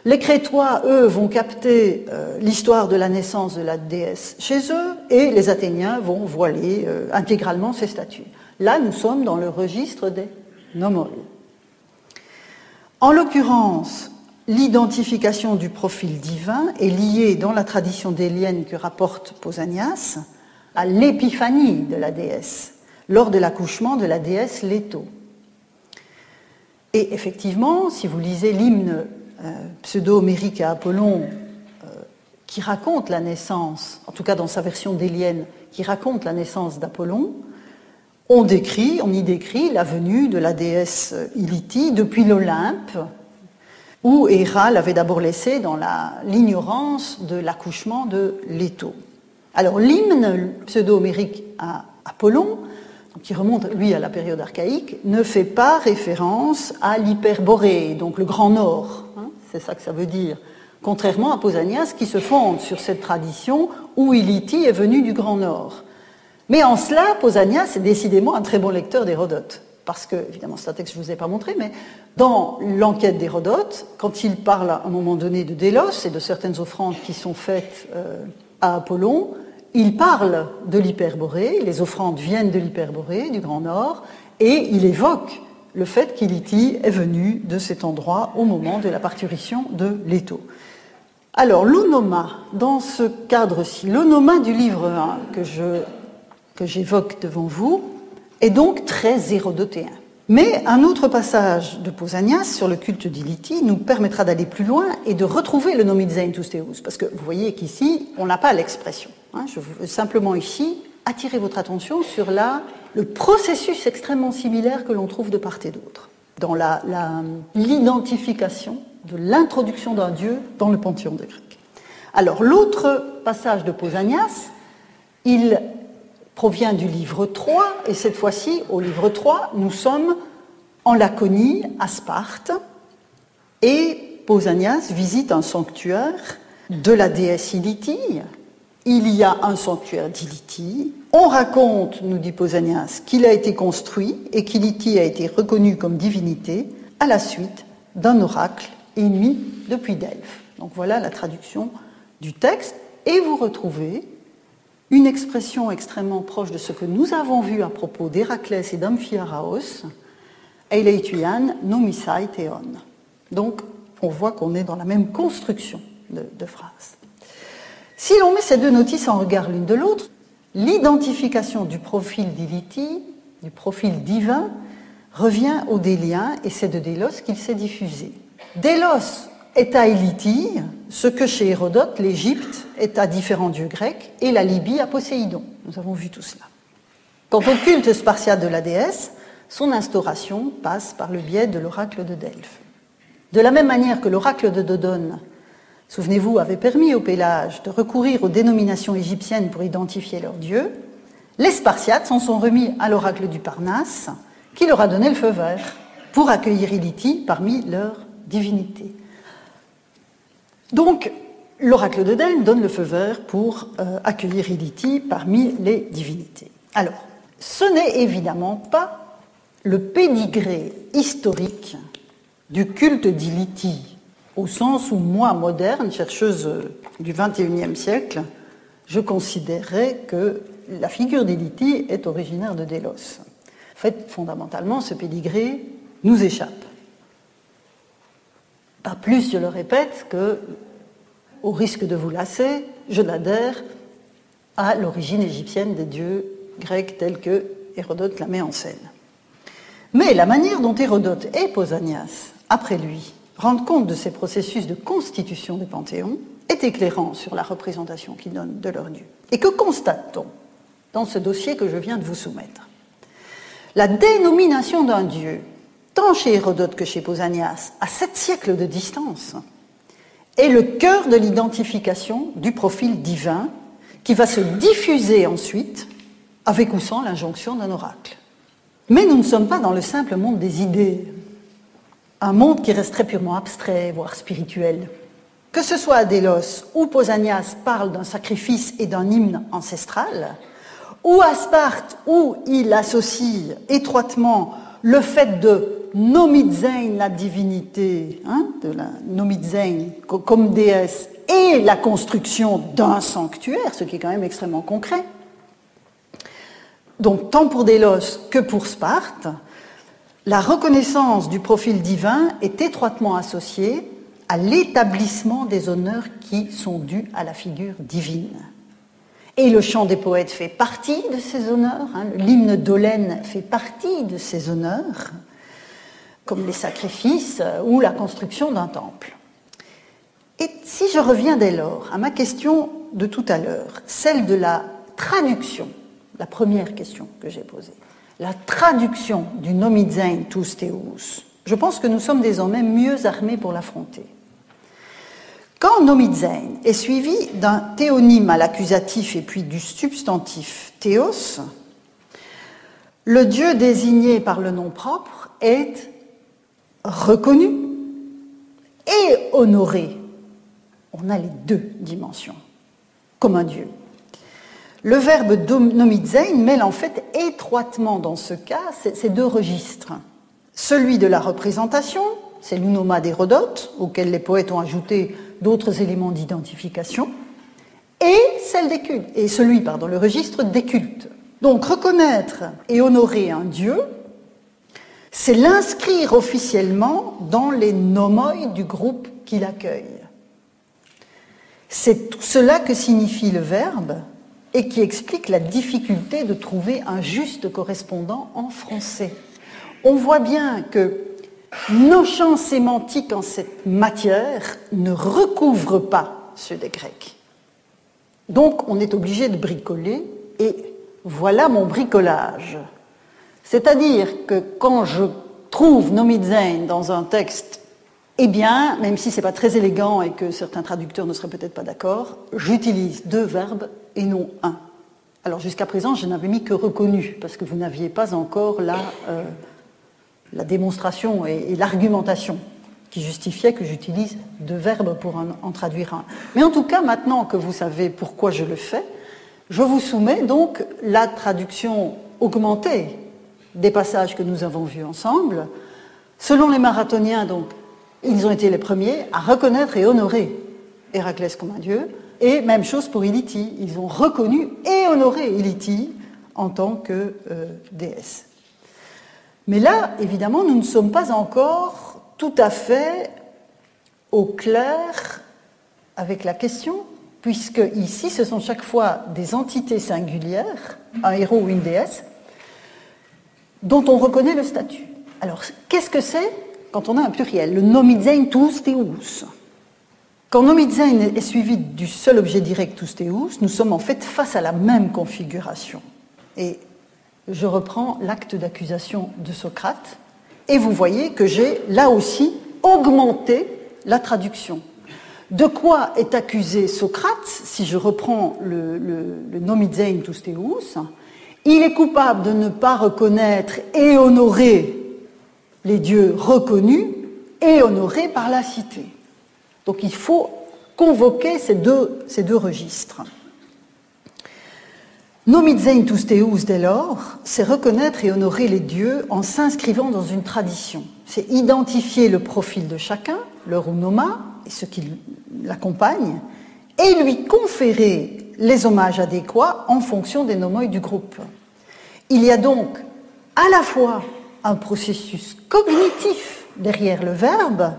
Les Crétois, eux, vont capter l'histoire de la naissance de la déesse chez eux, et les Athéniens vont voiler intégralement ces statues. Là, nous sommes dans le registre des nomoi. En l'occurrence, l'identification du profil divin est liée dans la tradition délienne que rapporte Pausanias à l'épiphanie de la déesse, lors de l'accouchement de la déesse Léto. Et effectivement, si vous lisez l'hymne pseudo-homérique à Apollon qui raconte la naissance, en tout cas dans sa version délienne, qui raconte la naissance d'Apollon, on y décrit la venue de la déesse Iliti depuis l'Olympe, où Héra l'avait d'abord laissée dans l'ignorance de l'accouchement de Léto. Alors l'hymne pseudo-homérique à Apollon, qui remonte, lui, à la période archaïque, ne fait pas référence à l'Hyperborée, donc le Grand Nord. C'est ça que ça veut dire. Contrairement à Pausanias, qui se fonde sur cette tradition où Iliti est venu du Grand Nord. Mais en cela, Pausanias est décidément un très bon lecteur d'Hérodote. parce que, évidemment, c'est un texte que je ne vous ai pas montré, mais dans l'enquête d'Hérodote, quand il parle à un moment donné de Délos et de certaines offrandes qui sont faites à Apollon, il parle de l'Hyperborée, les offrandes viennent de l'Hyperborée, du Grand Nord, et il évoque le fait qu'Ilitie est venue de cet endroit au moment de la parturition de Léto. Alors, l'onoma, dans ce cadre-ci, l'onoma du livre 1 que j'évoque devant vous est donc très hérodotéen. Mais un autre passage de Pausanias sur le culte d'Ilitie nous permettra d'aller plus loin et de retrouver le nomidzein tous théous, parce que vous voyez qu'ici, on n'a pas l'expression. Je veux simplement ici attirer votre attention sur le processus extrêmement similaire que l'on trouve de part et d'autre, dans l'identification de l'introduction d'un dieu dans le panthéon des Grecs. Alors, l'autre passage de Pausanias, il provient du livre 3, et cette fois-ci, au livre 3, nous sommes en Laconie, à Sparte, et Pausanias visite un sanctuaire de la déesse Ilitie. Il y a un sanctuaire d'Ilitie. On raconte, nous dit Pausanias, qu'il a été construit et qu'Ilitie a été reconnue comme divinité à la suite d'un oracle émis depuis Delphes. Donc voilà la traduction du texte. Et vous retrouvez une expression extrêmement proche de ce que nous avons vu à propos d'Héraclès et d'Amphiaraos, Eileituian nomisai theon. Donc on voit qu'on est dans la même construction de phrases. Si l'on met ces deux notices en regard l'une de l'autre, l'identification du profil d'Ilitie, du profil divin, revient au Délien, et c'est de Délos qu'il s'est diffusé. Délos est à Ilitie, ce que chez Hérodote, l'Égypte est à différents dieux grecs, et la Libye à Poséidon. Nous avons vu tout cela. Quant au culte spartiate de la déesse, son instauration passe par le biais de l'oracle de Delphes. De la même manière que l'oracle de Dodone, souvenez-vous, avait permis aux Pélages de recourir aux dénominations égyptiennes pour identifier leurs dieux, les Spartiates s'en sont remis à l'oracle du Parnasse, qui leur a donné le feu vert pour accueillir Ilitie parmi leurs divinités. Donc, l'oracle de Delphes donne le feu vert pour accueillir Ilitie parmi les divinités. Alors, ce n'est évidemment pas le pédigré historique du culte d'Ilitie, au sens où moi, moderne, chercheuse du XXIe siècle, je considérais que la figure d'Ilitie est originaire de Délos. En fait, fondamentalement, ce pédigré nous échappe. Pas plus, je le répète, que, au risque de vous lasser, je n'adhère à l'origine égyptienne des dieux grecs tels que Hérodote la met en scène. Mais la manière dont Hérodote et Pausanias, après lui, rendent compte de ces processus de constitution des panthéons est éclairant sur la représentation qu'ils donnent de leur dieu. Et que constate-t-on dans ce dossier que je viens de vous soumettre? La dénomination d'un dieu, tant chez Hérodote que chez Pausanias, à 7 siècles de distance, est le cœur de l'identification du profil divin qui va se diffuser ensuite avec ou sans l'injonction d'un oracle. Mais nous ne sommes pas dans le simple monde des idées, un monde qui resterait purement abstrait, voire spirituel. Que ce soit à Délos, où Pausanias parle d'un sacrifice et d'un hymne ancestral, ou à Sparte, où il associe étroitement le fait de nomidzein, la divinité, de la nomidzein comme déesse, et la construction d'un sanctuaire, ce qui est quand même extrêmement concret. Donc, tant pour Délos que pour Sparte, la reconnaissance du profil divin est étroitement associée à l'établissement des honneurs qui sont dus à la figure divine. Et le chant des poètes fait partie de ces honneurs, l'hymne d'Olène fait partie de ces honneurs, comme les sacrifices ou la construction d'un temple. Et si je reviens dès lors à ma question de tout à l'heure, celle de la traduction, la première question que j'ai posée, la traduction du nomidzein tous théous, je pense que nous sommes désormais mieux armés pour l'affronter. Quand nomidzein est suivi d'un théonyme à l'accusatif et puis du substantif théos, le dieu désigné par le nom propre est reconnu et honoré. On a les deux dimensions, comme un dieu. Le verbe nomizein mêle en fait étroitement dans ce cas ces deux registres. Celui de la représentation, c'est l'unoma d'Hérodote, auquel les poètes ont ajouté d'autres éléments d'identification, et le registre des cultes. Donc reconnaître et honorer un dieu, c'est l'inscrire officiellement dans les nomoi du groupe qui l'accueille. C'est tout cela que signifie le verbe et qui explique la difficulté de trouver un juste correspondant en français. On voit bien que nos champs sémantiques en cette matière ne recouvrent pas ceux des Grecs. Donc on est obligé de bricoler, et voilà mon bricolage. C'est-à-dire que quand je trouve nomizein dans un texte, eh bien, même si ce n'est pas très élégant et que certains traducteurs ne seraient peut-être pas d'accord, j'utilise 2 verbes et non 1. Alors jusqu'à présent, je n'avais mis que reconnu, parce que vous n'aviez pas encore la démonstration et l'argumentation qui justifiait que j'utilise 2 verbes pour en traduire un. Mais en tout cas, maintenant que vous savez pourquoi je le fais, je vous soumets donc la traduction augmentée des passages que nous avons vus ensemble. Selon les marathoniens, donc, ils ont été les premiers à reconnaître et honorer Héraclès comme un dieu, et même chose pour Ilithyie. Ils ont reconnu et honoré Ilithyie en tant que déesse. Mais là, évidemment, nous ne sommes pas encore tout à fait au clair avec la question, puisque ici, ce sont chaque fois des entités singulières, un héros ou une déesse, dont on reconnaît le statut. Alors, qu'est-ce que c'est quand on a un pluriel? Le nomizein tous theus. Quand nomizein est suivi du seul objet direct tous theus, nous sommes en fait face à la même configuration. Et je reprends l'acte d'accusation de Socrate, et vous voyez que j'ai là aussi augmenté la traduction. De quoi est accusé Socrate, si je reprends le nomizein tous theus? Il est coupable de ne pas reconnaître et honorer les dieux reconnus et honorés par la cité. Donc il faut convoquer ces deux registres. Nomizein tous theus, dès lors, c'est reconnaître et honorer les dieux en s'inscrivant dans une tradition. C'est identifier le profil de chacun, leur unoma et ceux qui l'accompagnent, et lui conférer les hommages adéquats en fonction des nomoi du groupe. Il y a donc à la fois un processus cognitif derrière le verbe,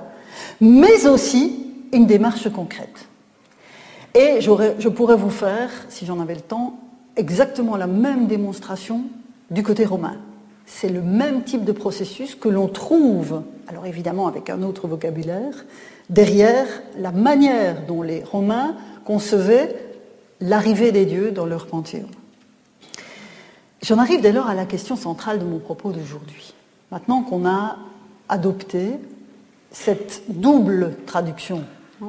mais aussi une démarche concrète. Et je pourrais vous faire, si j'en avais le temps, exactement la même démonstration du côté romain. C'est le même type de processus que l'on trouve, alors évidemment avec un autre vocabulaire, derrière la manière dont les Romains concevaient l'arrivée des dieux dans leur panthéon. J'en arrive dès lors à la question centrale de mon propos d'aujourd'hui. Maintenant qu'on a adopté cette double traduction,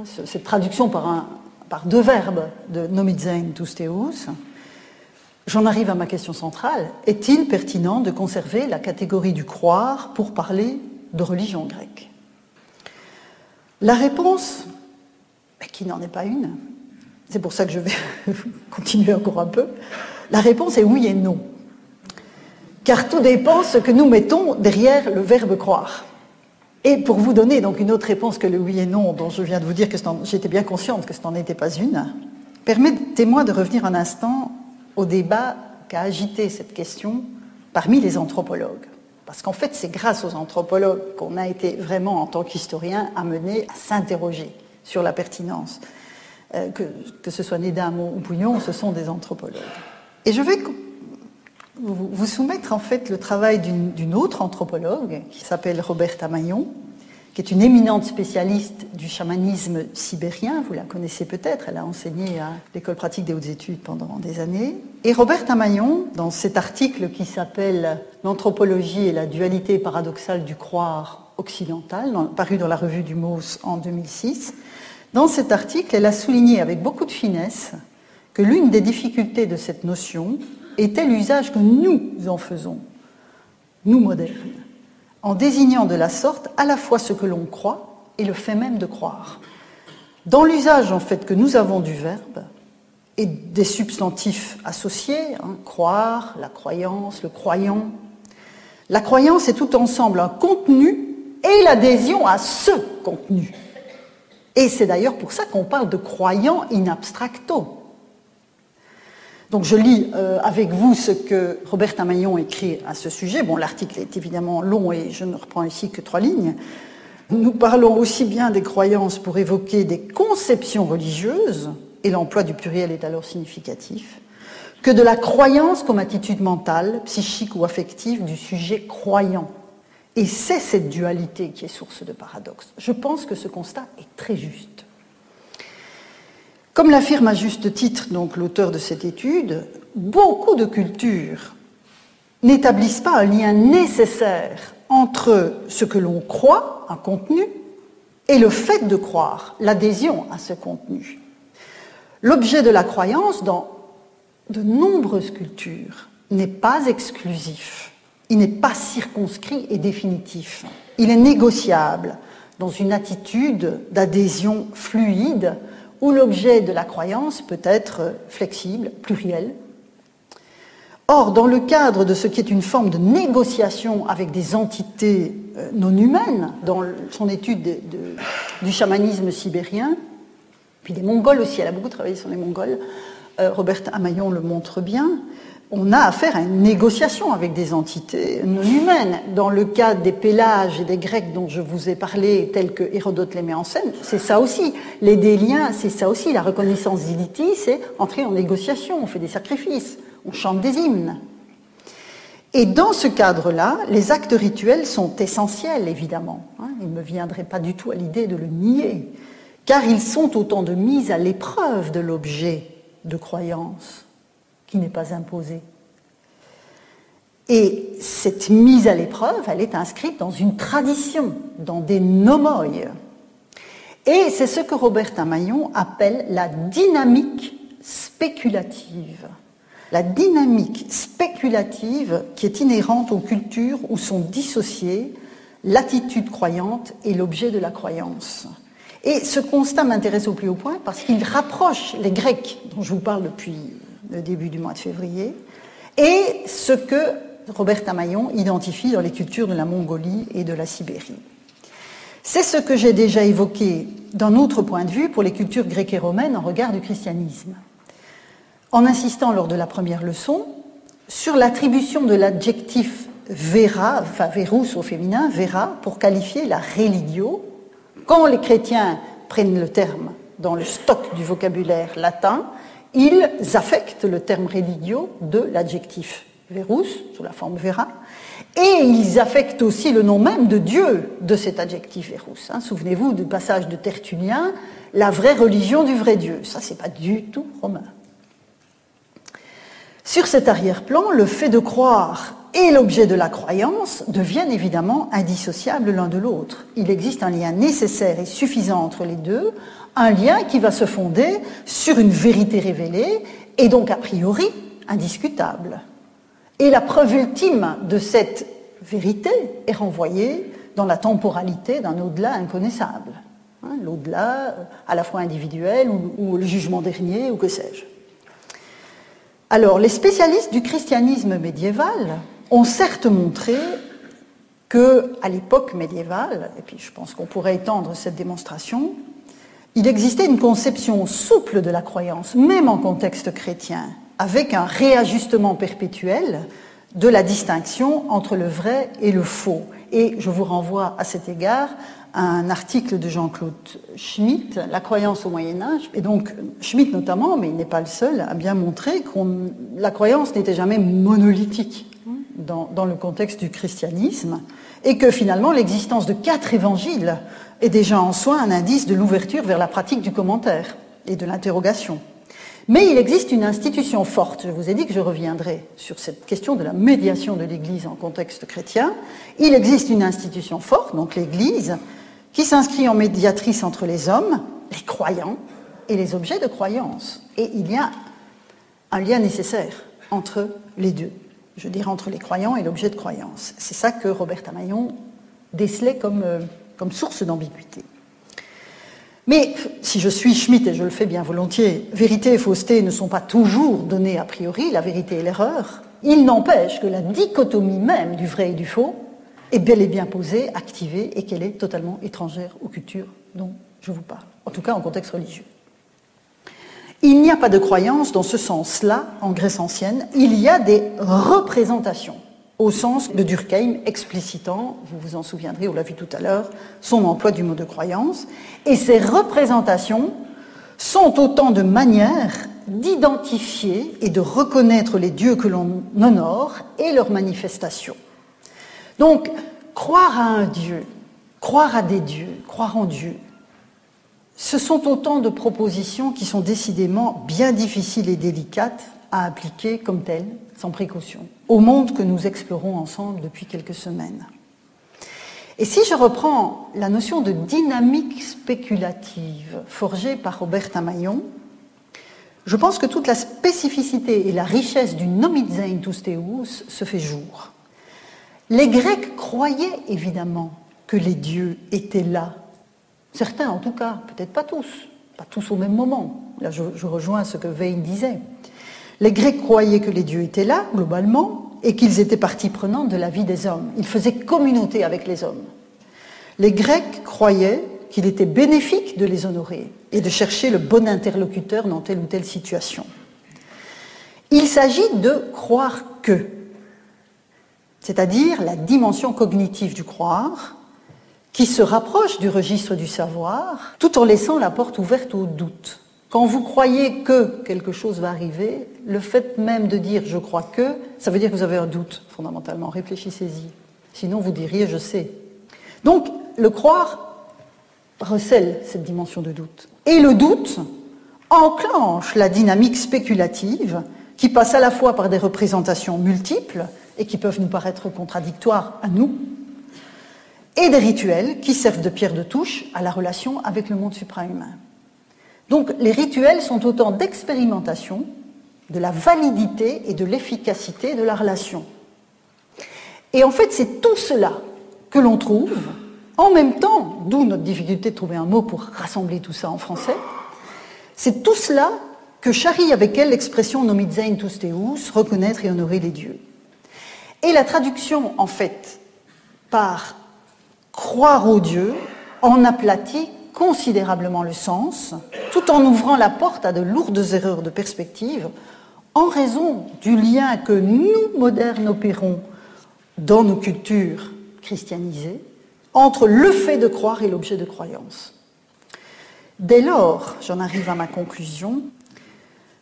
cette traduction par 2 verbes de nomizein tous theus, j'en arrive à ma question centrale. Est-il pertinent de conserver la catégorie du croire pour parler de religion grecque? La réponse, qui n'en est pas une, c'est pour ça que je vais continuer encore un peu, la réponse est oui et non. Car tout dépend ce que nous mettons derrière le verbe croire. Et pour vous donner donc une autre réponse que le oui et non, dont je viens de vous dire que j'étais bien consciente que ce n'en était pas une, permettez-moi de revenir un instant au débat qu'a agité cette question parmi les anthropologues. Parce qu'en fait, c'est grâce aux anthropologues qu'on a été vraiment, en tant qu'historiens, amenés à s'interroger sur la pertinence. Que ce soit Nedam ou Bouillon, ce sont des anthropologues. Et je vais vous soumettre en fait le travail d'une autre anthropologue qui s'appelle Roberta Maillon, qui est une éminente spécialiste du chamanisme sibérien, vous la connaissez peut-être, elle a enseigné à l'École pratique des hautes études pendant des années. Et Roberta Maillon, dans cet article qui s'appelle « L'anthropologie et la dualité paradoxale du croire occidental », paru dans la revue du MOS en 2006, dans cet article, elle a souligné avec beaucoup de finesse que l'une des difficultés de cette notion était l'usage que nous en faisons, nous modernes, en désignant de la sorte à la fois ce que l'on croit et le fait même de croire. Dans l'usage en fait que nous avons du verbe, et des substantifs associés, hein, croire, la croyance, le croyant. La croyance est tout ensemble un contenu et l'adhésion à ce contenu. Et c'est d'ailleurs pour ça qu'on parle de croyant in abstracto. Donc je lis avec vous ce que Roberta Maillon écrit à ce sujet. Bon, l'article est évidemment long et je ne reprends ici que 3 lignes. Nous parlons aussi bien des croyances pour évoquer des conceptions religieuses, et l'emploi du pluriel est alors significatif, que de la croyance comme attitude mentale, psychique ou affective du sujet croyant. Et c'est cette dualité qui est source de paradoxe. Je pense que ce constat est très juste. Comme l'affirme à juste titre donc l'auteur de cette étude, beaucoup de cultures n'établissent pas un lien nécessaire entre ce que l'on croit, un contenu, et le fait de croire, l'adhésion à ce contenu. L'objet de la croyance, dans de nombreuses cultures, n'est pas exclusif, il n'est pas circonscrit et définitif. Il est négociable dans une attitude d'adhésion fluide où l'objet de la croyance peut être flexible, pluriel. Or, dans le cadre de ce qui est une forme de négociation avec des entités non humaines, dans son étude du chamanisme sibérien, puis des Mongols aussi, elle a beaucoup travaillé sur les Mongols, Roberta Maillon le montre bien, on a affaire à une négociation avec des entités non humaines. Dans le cas des Pélages et des Grecs dont je vous ai parlé, tels que Hérodote les met en scène, c'est ça aussi. Les déliens, c'est ça aussi. La reconnaissance d'Ility, c'est entrer en négociation, on fait des sacrifices, on chante des hymnes. Et dans ce cadre-là, les actes rituels sont essentiels, évidemment. Il ne me viendrait pas du tout à l'idée de le nier, car ils sont autant de mises à l'épreuve de l'objet de croyance qui n'est pas imposé. Et cette mise à l'épreuve, elle est inscrite dans une tradition, dans des nomoi. Et c'est ce que Roberta Maillon appelle la dynamique spéculative. La dynamique spéculative qui est inhérente aux cultures où sont dissociées l'attitude croyante et l'objet de la croyance. Et ce constat m'intéresse au plus haut point parce qu'il rapproche les Grecs, dont je vous parle depuis le début du mois de février, et ce que Roberta Maillon identifie dans les cultures de la Mongolie et de la Sibérie. C'est ce que j'ai déjà évoqué d'un autre point de vue pour les cultures grecques et romaines en regard du christianisme, en insistant lors de la première leçon sur l'attribution de l'adjectif vera, enfin verus au féminin, vera, pour qualifier la religio. Quand les chrétiens prennent le terme dans le stock du vocabulaire latin, ils affectent le terme religio de l'adjectif verus, sous la forme vera, et ils affectent aussi le nom même de Dieu de cet adjectif verus. Souvenez-vous du passage de Tertullien, la vraie religion du vrai Dieu. Ça, c'est pas du tout romain. Sur cet arrière-plan, le fait de croire et l'objet de la croyance deviennent évidemment indissociables l'un de l'autre. Il existe un lien nécessaire et suffisant entre les deux, un lien qui va se fonder sur une vérité révélée et donc a priori indiscutable. Et la preuve ultime de cette vérité est renvoyée dans la temporalité d'un au-delà inconnaissable. L'au-delà à la fois individuel ou le jugement dernier ou que sais-je. Alors, les spécialistes du christianisme médiéval ont certes montré qu'à l'époque médiévale, et puis je pense qu'on pourrait étendre cette démonstration, il existait une conception souple de la croyance, même en contexte chrétien, avec un réajustement perpétuel de la distinction entre le vrai et le faux. Et je vous renvoie à cet égard à un article de Jean-Claude Schmitt, La croyance au Moyen-Âge. Et donc, Schmitt notamment, mais il n'est pas le seul, a bien montré que la croyance n'était jamais monolithique dans le contexte du christianisme, et que finalement l'existence de 4 évangiles est déjà en soi un indice de l'ouverture vers la pratique du commentaire et de l'interrogation. Mais il existe une institution forte, je vous ai dit que je reviendrai sur cette question de la médiation de l'Église en contexte chrétien. Il existe une institution forte, donc l'Église, qui s'inscrit en médiatrice entre les hommes, les croyants, et les objets de croyance. Et il y a un lien nécessaire entre les deux, je dirais entre les croyants et l'objet de croyance. C'est ça que Roberta Maillon décelait comme source d'ambiguïté. Mais si je suis Schmitt, et je le fais bien volontiers, vérité et fausseté ne sont pas toujours données a priori, la vérité et l'erreur. Il n'empêche que la dichotomie même du vrai et du faux est bel et bien posée, activée, et qu'elle est totalement étrangère aux cultures dont je vous parle, en tout cas en contexte religieux. Il n'y a pas de croyance dans ce sens-là en Grèce ancienne, il y a des représentations, au sens de Durkheim explicitant, vous vous en souviendrez, on l'a vu tout à l'heure, son emploi du mot de croyance, et ces représentations sont autant de manières d'identifier et de reconnaître les dieux que l'on honore et leurs manifestations. Donc, croire à un dieu, croire à des dieux, croire en Dieu, ce sont autant de propositions qui sont décidément bien difficiles et délicates à appliquer comme telles, sans précaution, au monde que nous explorons ensemble depuis quelques semaines. Et si je reprends la notion de dynamique spéculative forgée par Robert Tamayon, je pense que toute la spécificité et la richesse du nomidzein tous theous se fait jour. Les Grecs croyaient évidemment que les dieux étaient là. Certains en tout cas, peut-être pas tous au même moment. Là je rejoins ce que Veyne disait. Les Grecs croyaient que les dieux étaient là, globalement, et qu'ils étaient partie prenante de la vie des hommes. Ils faisaient communauté avec les hommes. Les Grecs croyaient qu'il était bénéfique de les honorer et de chercher le bon interlocuteur dans telle ou telle situation. Il s'agit de croire que, c'est-à-dire la dimension cognitive du croire, qui se rapproche du registre du savoir, tout en laissant la porte ouverte au doute. Quand vous croyez que quelque chose va arriver, le fait même de dire « je crois que », ça veut dire que vous avez un doute, fondamentalement. Réfléchissez-y. Sinon, vous diriez « je sais ». Donc, le croire recèle cette dimension de doute. Et le doute enclenche la dynamique spéculative qui passe à la fois par des représentations multiples et qui peuvent nous paraître contradictoires à nous, et des rituels qui servent de pierre de touche à la relation avec le monde suprahumain. Donc les rituels sont autant d'expérimentation de la validité et de l'efficacité de la relation. Et en fait, c'est tout cela que l'on trouve en même temps, d'où notre difficulté de trouver un mot pour rassembler tout ça en français, c'est tout cela que charrie avec elle l'expression nomidzein tous theous, reconnaître et honorer les dieux. Et la traduction, en fait, par croire aux dieux, en aplatit considérablement le sens, tout en ouvrant la porte à de lourdes erreurs de perspective, en raison du lien que nous, modernes, opérons dans nos cultures christianisées, entre le fait de croire et l'objet de croyance. Dès lors, j'en arrive à ma conclusion,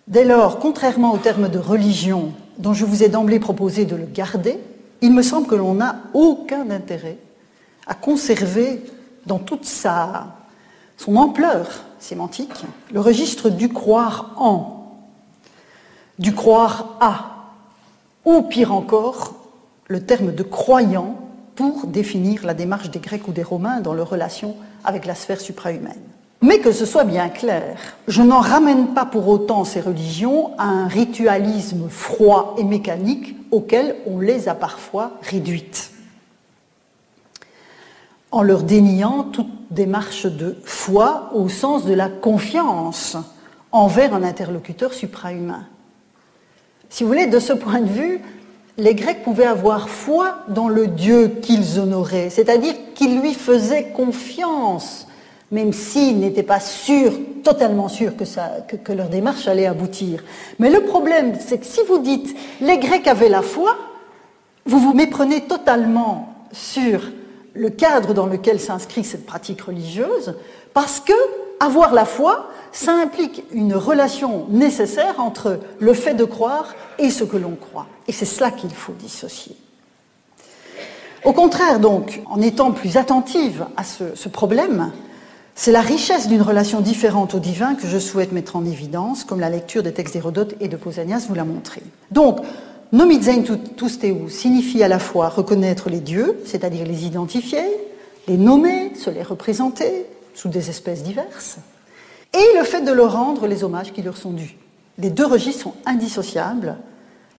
dès lors, contrairement au terme de religion, dont je vous ai d'emblée proposé de le garder, il me semble que l'on n'a aucun intérêt à conserver dans toute son ampleur sémantique le registre du croire en, du croire à, ou pire encore, le terme de croyant pour définir la démarche des Grecs ou des Romains dans leur relation avec la sphère suprahumaine. Mais que ce soit bien clair, je n'en ramène pas pour autant ces religions à un ritualisme froid et mécanique auquel on les a parfois réduites, en leur déniant toute démarche de foi au sens de la confiance envers un interlocuteur suprahumain. Si vous voulez, de ce point de vue, les Grecs pouvaient avoir foi dans le Dieu qu'ils honoraient, c'est-à-dire qu'ils lui faisaient confiance, même s'ils n'étaient pas sûrs, totalement sûrs que leur démarche allait aboutir. Mais le problème, c'est que si vous dites « les Grecs avaient la foi », vous vous méprenez totalement sur le cadre dans lequel s'inscrit cette pratique religieuse, parce que avoir la foi, ça implique une relation nécessaire entre le fait de croire et ce que l'on croit. Et c'est cela qu'il faut dissocier. Au contraire, donc, en étant plus attentive à ce problème, c'est la richesse d'une relation différente au divin que je souhaite mettre en évidence, comme la lecture des textes d'Hérodote et de Pausanias vous l'a montré. Donc, nomidzein tous theous signifie à la fois reconnaître les dieux, c'est-à-dire les identifier, les nommer, se les représenter sous des espèces diverses, et le fait de leur rendre les hommages qui leur sont dus. Les deux registres sont indissociables